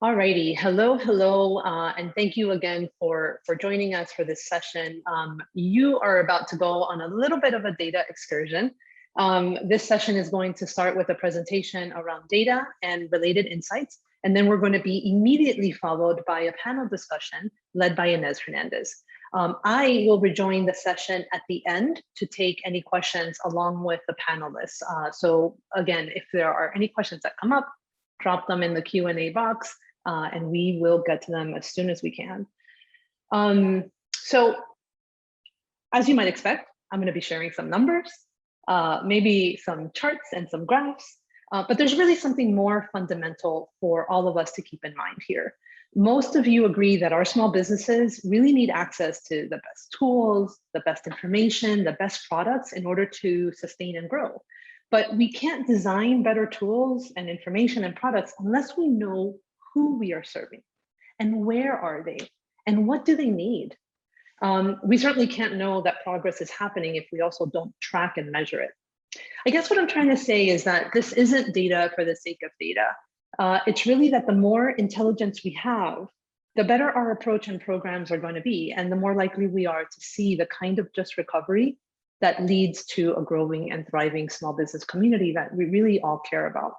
Alrighty, hello, and thank you again for joining us for this session. You are about to go on a little bit of a data excursion. This session is going to start with a presentation around data and related insights, and then we're going to be immediately followed by a panel discussion led by Inez Hernandez. I will rejoin the session at the end to take any questions along with the panelists. So again, if there are any questions that come up, drop them in the Q&A box. And we will get to them as soon as we can. So as you might expect, I'm going to be sharing some numbers, maybe some charts and some graphs, but there's really something more fundamental for all of us to keep in mind here. Most of you agree that our small businesses really need access to the best tools, the best information, the best products in order to sustain and grow. But we can't design better tools and information and products unless we know who we are serving and where are they and what do they need. We certainly can't know that progress is happening if we also don't track and measure it. I guess what I'm trying to say is that this isn't data for the sake of data. It's really that the more intelligence we have, the better our approach and programs are going to be, and the more likely we are to see the kind of just recovery that leads to a growing and thriving small business community that we really all care about.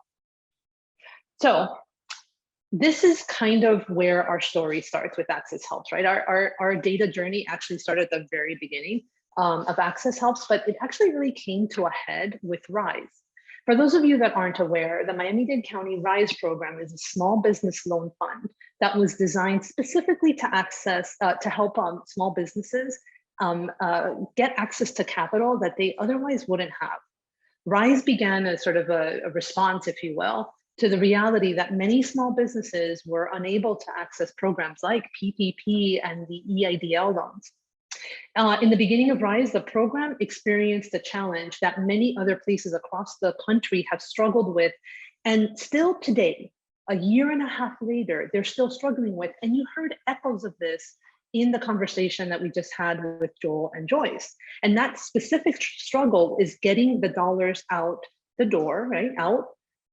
So this is kind of where our story starts with Access Helps, right? Our data journey actually started at the very beginning of Access Helps, but it actually really came to a head with RISE. For those of you that aren't aware, the Miami-Dade County RISE program is a small business loan fund that was designed specifically to help small businesses get access to capital that they otherwise wouldn't have. RISE began as sort of a response, if you will, to the reality that many small businesses were unable to access programs like PPP and the EIDL loans. In the beginning of RISE, the program experienced a challenge that many other places across the country have struggled with, and still today, a year and a half later, they're still struggling with. And you heard echoes of this in the conversation that we just had with Joel and Joyce. And that specific struggle is getting the dollars out the door, right, out,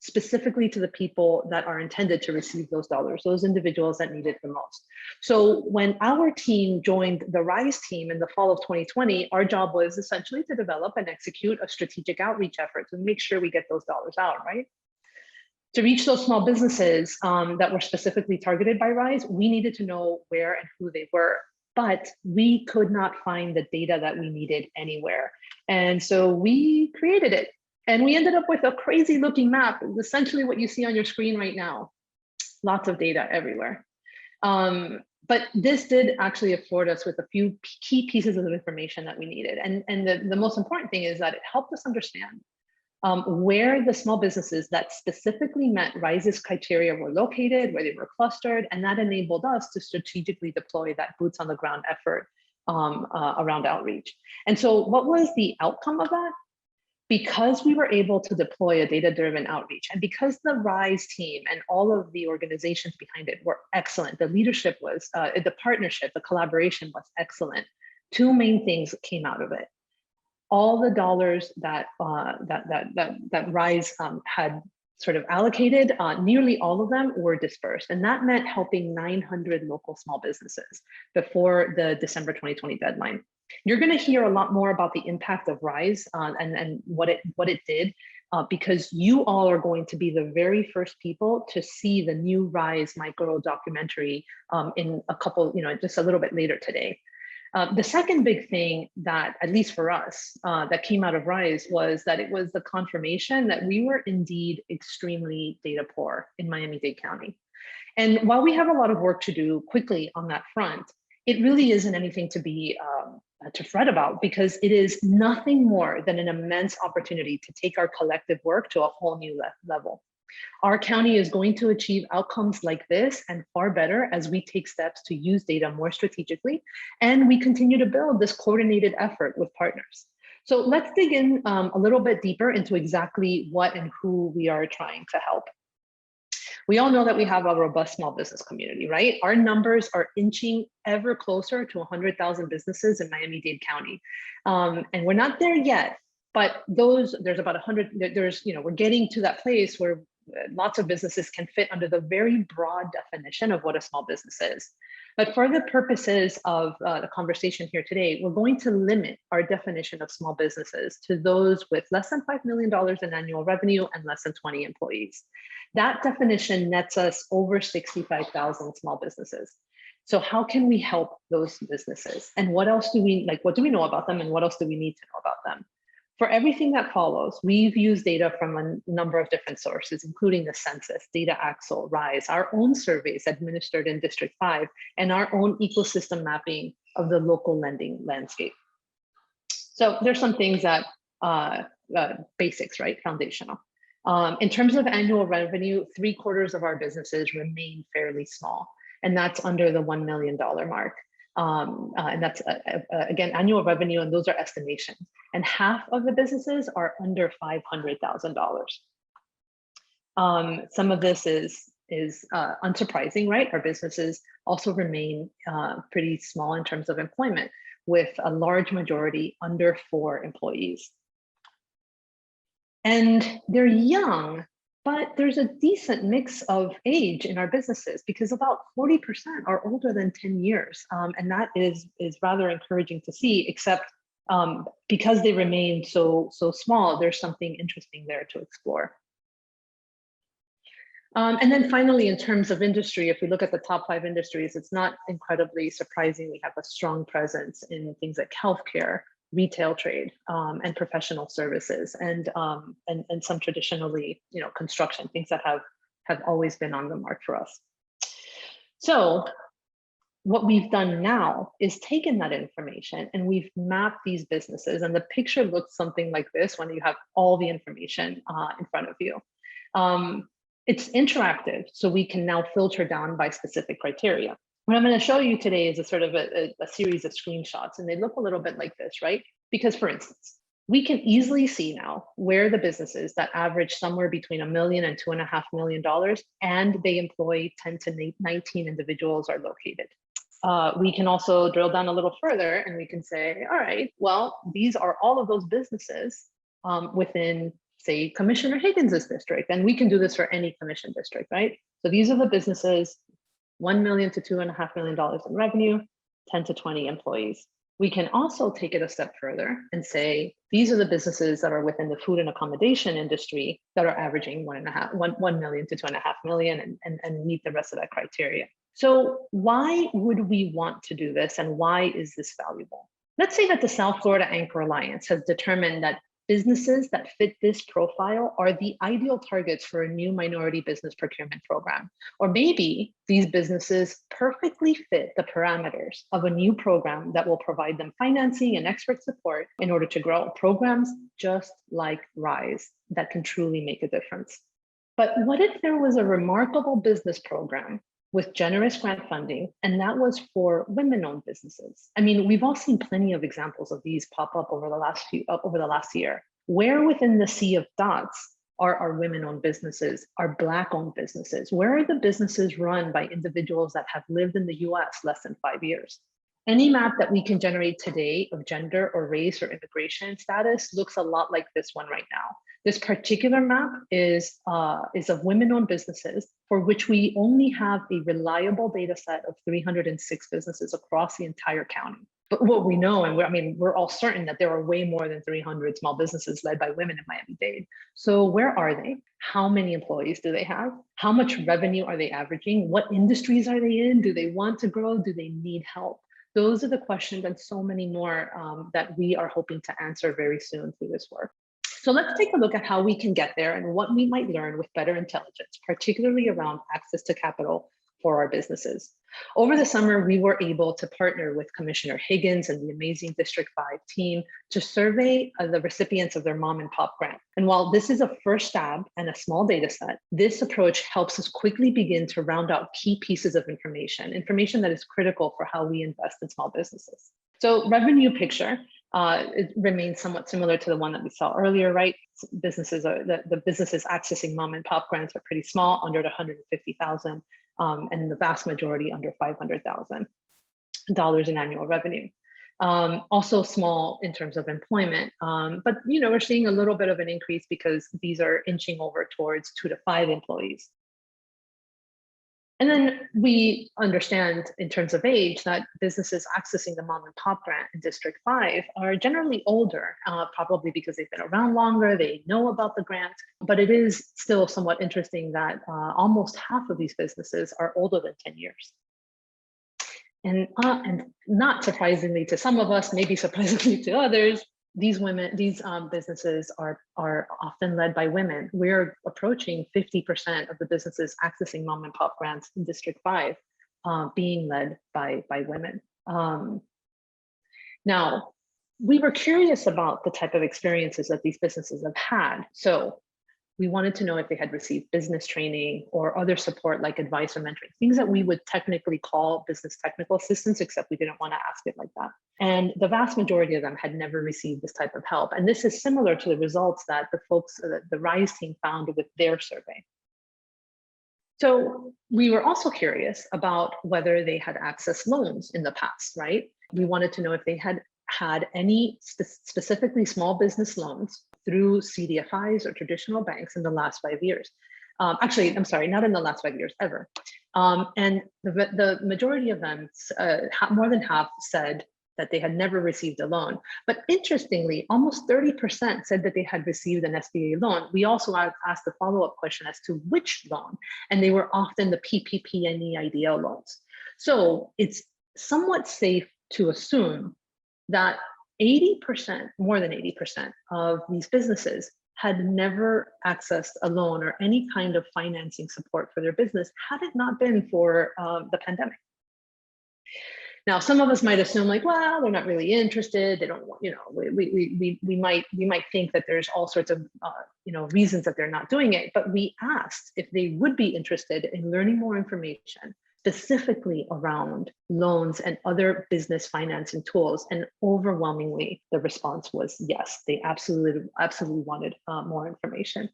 specifically to the people that are intended to receive those dollars, those individuals that need it the most. So when our team joined the RISE team in the fall of 2020, our job was essentially to develop and execute a strategic outreach effort to make sure we get those dollars out, right? To reach those small businesses that were specifically targeted by RISE, we needed to know where and who they were, but we could not find the data that we needed anywhere. And so we created it. And we ended up with a crazy looking map, essentially what you see on your screen right now. Lots of data everywhere. But this did actually afford us with a few key pieces of information that we needed. And the most important thing is that it helped us understand where the small businesses that specifically met RISE's criteria were located, where they were clustered, and that enabled us to strategically deploy that boots on the ground effort around outreach. And so what was the outcome of that? Because we were able to deploy a data-driven outreach, and because the RISE team and all of the organizations behind it were excellent, the leadership was, the partnership, the collaboration was excellent. Two main things came out of it. All the dollars that RISE had sort of allocated, nearly all of them were dispersed, and that meant helping 900 local small businesses before the December 2020 deadline. You're going to hear a lot more about the impact of RISE and what it did, because you all are going to be the very first people to see the new RISE micro documentary in a couple, just a little bit later today. The second big thing that, at least for us, that came out of RISE was that it was the confirmation that we were indeed extremely data poor in Miami-Dade County. And while we have a lot of work to do quickly on that front, it really isn't anything to be to fret about, because it is nothing more than an immense opportunity to take our collective work to a whole new level. Our county is going to achieve outcomes like this and far better as we take steps to use data more strategically, and we continue to build this coordinated effort with partners. So let's dig in a little bit deeper into exactly what and who we are trying to help. We all know that we have a robust small business community, right? Our numbers are inching ever closer to 100,000 businesses in Miami-Dade County. And we're not there yet, but there's about 100, we're getting to that place where lots of businesses can fit under the very broad definition of what a small business is. But for the purposes of the conversation here today, we're going to limit our definition of small businesses to those with less than $5 million in annual revenue and less than 20 employees. That definition nets us over 65,000 small businesses. So how can we help those businesses? And what else do we, what do we know about them, and what else do we need to know about them? For everything that follows, we've used data from a number of different sources, including the census, Data Axle, RISE, our own surveys administered in District 5, and our own ecosystem mapping of the local lending landscape. So there's some things that, basics, right, foundational. In terms of annual revenue, 3/4 of our businesses remain fairly small, and that's under the $1 million mark. And that's, again, annual revenue, and those are estimations. And half of the businesses are under $500,000. Some of this is unsurprising, right? Our businesses also remain pretty small in terms of employment, with a large majority under 4 employees. And they're young, but there's a decent mix of age in our businesses, because about 40% are older than 10 years. And that is rather encouraging to see, except because they remain so small, there's something interesting there to explore. And then finally, in terms of industry, if we look at the top 5 industries, it's not incredibly surprising. We have a strong presence in things like healthcare, retail trade, and professional services, and some traditionally, construction, things that have always been on the mark for us. So what we've done now is taken that information and we've mapped these businesses, and the picture looks something like this when you have all the information in front of you. It's interactive, so we can now filter down by specific criteria. What I'm going to show you today is a sort of a series of screenshots, and they look a little bit like this, right? Because, for instance, we can easily see now where the businesses that average somewhere between $1 million and $2.5 million, and they employ 10 to 19 individuals, are located. We can also drill down a little further, and we can say, all right, well, these are all of those businesses within, say, Commissioner Higgins's district, and we can do this for any commission district, right? So these are the businesses, $1 million to $2.5 million in revenue, 10 to 20 employees. We can also take it a step further and say, these are the businesses that are within the food and accommodation industry that are averaging 1 million to 2.5 million and meet the rest of that criteria. So why would we want to do this, and why is this valuable? Let's say that the South Florida Anchor Alliance has determined that businesses that fit this profile are the ideal targets for a new minority business procurement program. Or maybe these businesses perfectly fit the parameters of a new program that will provide them financing and expert support in order to grow. Programs just like RISE that can truly make a difference. But what if there was a remarkable business program with generous grant funding, and that was for women-owned businesses? I mean, we've all seen plenty of examples of these pop up over the last year. Where within the sea of dots are our women-owned businesses, our Black-owned businesses? Where are the businesses run by individuals that have lived in the US less than 5 years? Any map that we can generate today of gender or race or immigration status looks a lot like this one right now. This particular map is of women-owned businesses for which we only have a reliable data set of 306 businesses across the entire county. But what we know, and we're all certain that there are way more than 300 small businesses led by women in Miami-Dade. So where are they? How many employees do they have? How much revenue are they averaging? What industries are they in? Do they want to grow? Do they need help? Those are the questions, and so many more that we are hoping to answer very soon through this work. So let's take a look at how we can get there and what we might learn with better intelligence, particularly around access to capital for our businesses. Over the summer, we were able to partner with Commissioner Higgins and the amazing District 5 team to survey the recipients of their mom and pop grant. And while this is a first stab and a small data set, this approach helps us quickly begin to round out key pieces of information that is critical for how we invest in small businesses. So revenue picture, it remains somewhat similar to the one that we saw earlier, right? Businesses are the businesses accessing mom and pop grants are pretty small, under 150,000, and the vast majority under $500,000 in annual revenue. Also small in terms of employment, but we're seeing a little bit of an increase because these are inching over towards 2 to 5 employees. And then we understand in terms of age that businesses accessing the mom and pop grant in District 5 are generally older, probably because they've been around longer, they know about the grant, but it is still somewhat interesting that almost half of these businesses are older than 10 years. And not surprisingly to some of us, maybe surprisingly to others, these businesses are often led by women. We're approaching 50% of the businesses accessing mom and pop grants in District 5 being led by women. Now, we were curious about the type of experiences that these businesses have had. So we wanted to know if they had received business training or other support like advice or mentoring, things that we would technically call business technical assistance, except we didn't want to ask it like that. And the vast majority of them had never received this type of help. And this is similar to the results that the RISE team found with their survey. So we were also curious about whether they had accessed loans in the past, right? We wanted to know if they had any specifically small business loans through CDFIs or traditional banks in the last 5 years. Actually, I'm sorry, not in the last 5 years, ever. And the majority of them, more than half, said that they had never received a loan. But interestingly, almost 30% said that they had received an SBA loan. We also asked the follow-up question as to which loan, and they were often the PPP and EIDL loans. So it's somewhat safe to assume that 80%, more than 80% of these businesses had never accessed a loan or any kind of financing support for their business had it not been for the pandemic. Now, some of us might assume like, well, they're not really interested. They don't want, we might think that there's all sorts of, reasons that they're not doing it. But we asked if they would be interested in learning more information, specifically around loans and other business financing tools. And overwhelmingly, the response was yes, they absolutely wanted more information.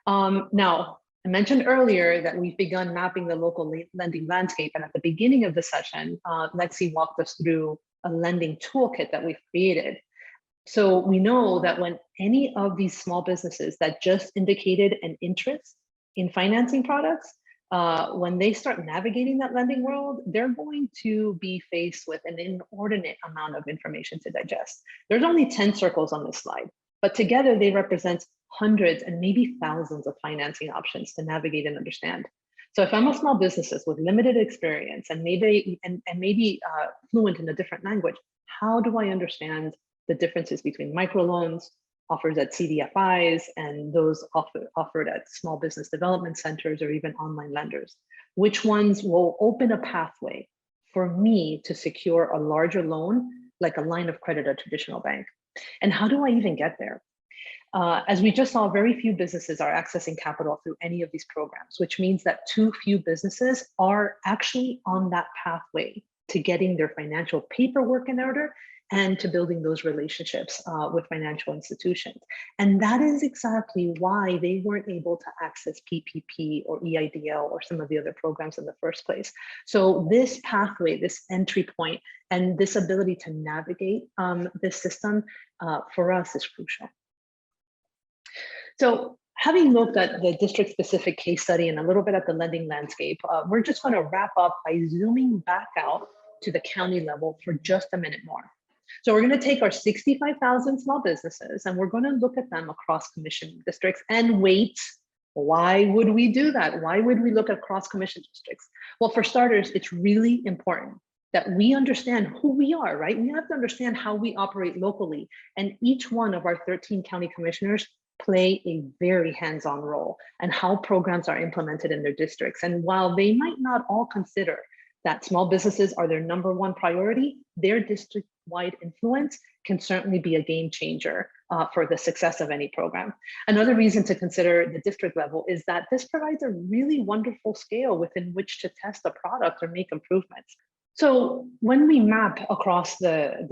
Now, I mentioned earlier that we've begun mapping the local lending landscape. And at the beginning of the session, Lexi walked us through a lending toolkit that we've created. So we know that when any of these small businesses that just indicated an interest in financing products, when they start navigating that lending world, they're going to be faced with an inordinate amount of information to digest. There's only 10 circles on this slide, but together they represent hundreds and maybe thousands of financing options to navigate and understand. So if I'm a small business with limited experience and maybe fluent in a different language, how do I understand the differences between microloans offered at CDFIs and those offered at small business development centers or even online lenders? Which ones will open a pathway for me to secure a larger loan, like a line of credit at a traditional bank? And how do I even get there? As we just saw, very few businesses are accessing capital through any of these programs, which means that too few businesses are actually on that pathway to getting their financial paperwork in order and to building those relationships with financial institutions. And that is exactly why they weren't able to access PPP or EIDL or some of the other programs in the first place. So this pathway, this entry point, and this ability to navigate this system for us is crucial. So having looked at the district-specific case study and a little bit at the lending landscape, we're just going to wrap up by zooming back out to the county level for just a minute more. So we're going to take our 65,000 small businesses and we're going to look at them across commission districts and wait. Why would we do that? Why would we look at cross commission districts? Well, for starters, it's really important that we understand who we are, right? We have to understand how we operate locally, and each one of our 13 county commissioners play a very hands-on role and how programs are implemented in their districts. And while they might not all consider that small businesses are their #1 priority, their district-wide influence can certainly be a game changer for the success of any program. Another reason to consider the district level is that this provides a really wonderful scale within which to test a product or make improvements. So when we map across the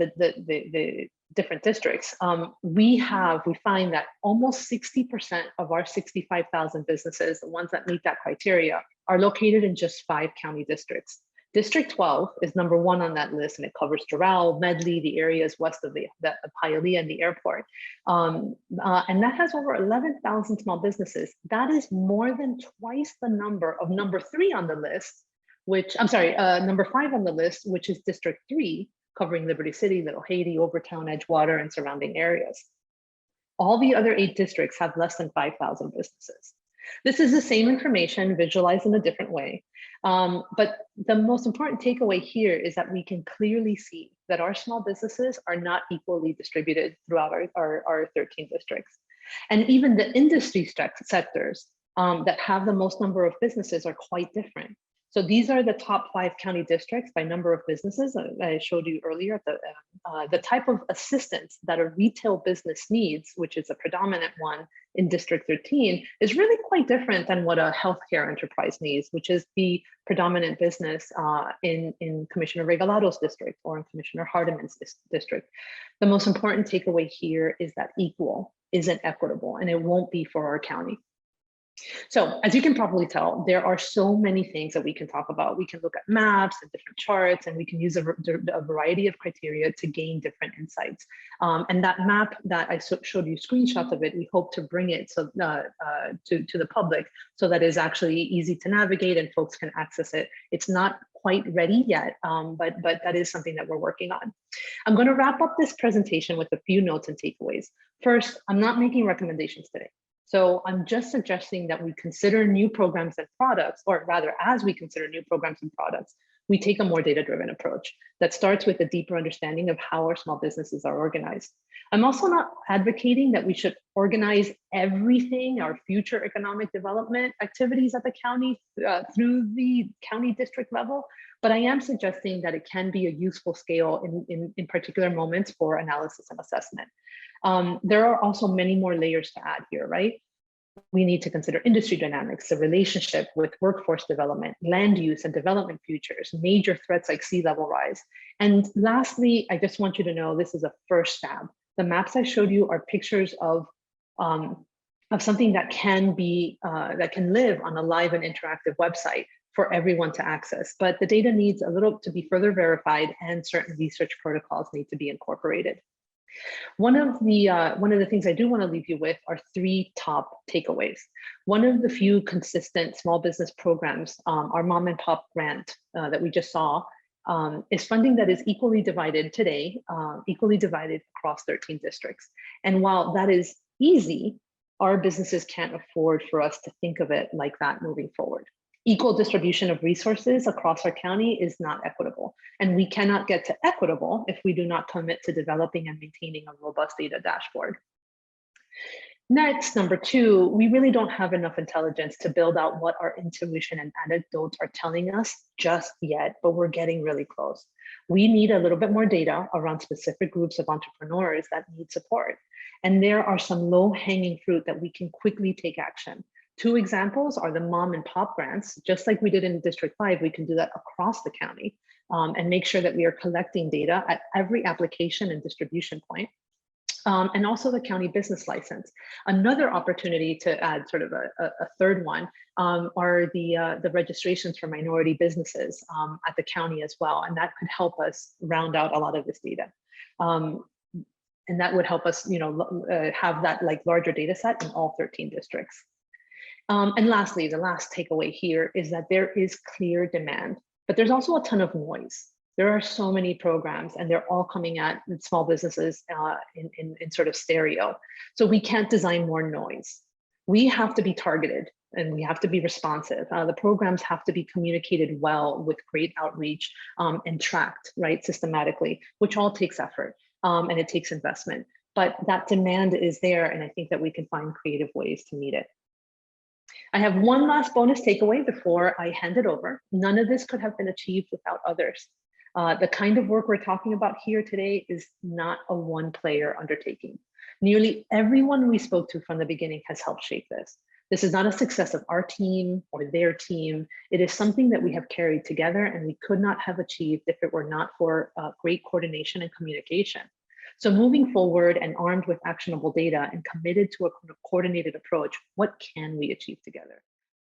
different districts, we find that almost 60% of our 65,000 businesses, the ones that meet that criteria, are located in just 5 county districts. District 12 is #1 on that list, and it covers Doral, Medley, the areas west of the Hialeah and the airport. And that has over 11,000 small businesses. That is more than twice the number of #3 on the list, which, I'm sorry, #5 on the list, which is District 3, covering Liberty City, Little Haiti, Overtown, Edgewater, and surrounding areas. All the other 8 districts have less than 5,000 businesses. This is the same information visualized in a different way. But the most important takeaway here is that we can clearly see that our small businesses are not equally distributed throughout our 13 districts. And even the industry sectors that have the most number of businesses are quite different. So these are the top 5 county districts by number of businesses I showed you earlier. The type of assistance that a retail business needs, which is a predominant one in District 13, is really quite different than what a healthcare enterprise needs, which is the predominant business in Commissioner Regalado's district or in Commissioner Hardiman's district. The most important takeaway here is that equal isn't equitable, and it won't be for our county. So as you can probably tell, there are so many things that we can talk about. We can look at maps and different charts, and we can use a variety of criteria to gain different insights. And that map that I showed you screenshots of it, we hope to bring it so, to the public so that it's actually easy to navigate and folks can access it. It's not quite ready yet, but that is something that we're working on. I'm going to wrap up this presentation with a few notes and takeaways. First, I'm not making recommendations today. So I'm just suggesting that we consider new programs and products, or rather, as we consider new programs and products, we take a more data-driven approach that starts with a deeper understanding of how our small businesses are organized. I'm also not advocating that we should organize everything, our future economic development activities at the county through the county district level, but I am suggesting that it can be a useful scale in particular moments for analysis and assessment. There are also many more layers to add here, right? We need to consider industry dynamics, the relationship with workforce development, land use and development futures, major threats like sea level rise. And lastly, I just want you to know this is a first stab. The maps I showed you are pictures of something that can be that can live on a live and interactive website for everyone to access. But the data needs a little to be further verified, and certain research protocols need to be incorporated. One of the things I do want to leave you with are 3 top takeaways. One of the few consistent small business programs, our mom and pop grant that we just saw, is funding that is equally divided today, equally divided across 13 districts. And while that is easy, our businesses can't afford for us to think of it like that moving forward. Equal distribution of resources across our county is not equitable. And we cannot get to equitable if we do not commit to developing and maintaining a robust data dashboard. Next, number 2, we really don't have enough intelligence to build out what our intuition and anecdotes are telling us just yet, but we're getting really close. We need a little bit more data around specific groups of entrepreneurs that need support. And there are some low-hanging fruit that we can quickly take action. 2 examples are the mom and pop grants. Just like we did in District 5, we can do that across the county and make sure that we are collecting data at every application and distribution point. And also the county business license. Another opportunity to add sort of a third one are the registrations for minority businesses at the county as well. And that could help us round out a lot of this data. And that would help us, have that like larger data set in all 13 districts. And lastly, the last takeaway here is that there is clear demand, but there's also a ton of noise. There are so many programs and they're all coming at small businesses in sort of stereo. So we can't design more noise. We have to be targeted and we have to be responsive. The programs have to be communicated well with great outreach and tracked, right, systematically, which all takes effort and it takes investment. But that demand is there, and I think that we can find creative ways to meet it. I have one last bonus takeaway before I hand it over. None of this could have been achieved without others. The kind of work we're talking about here today is not a one-player undertaking. Nearly everyone we spoke to from the beginning has helped shape this. This is not a success of our team or their team. It is something that we have carried together and we could not have achieved if it were not for great coordination and communication. So moving forward and armed with actionable data and committed to a coordinated approach, what can we achieve together?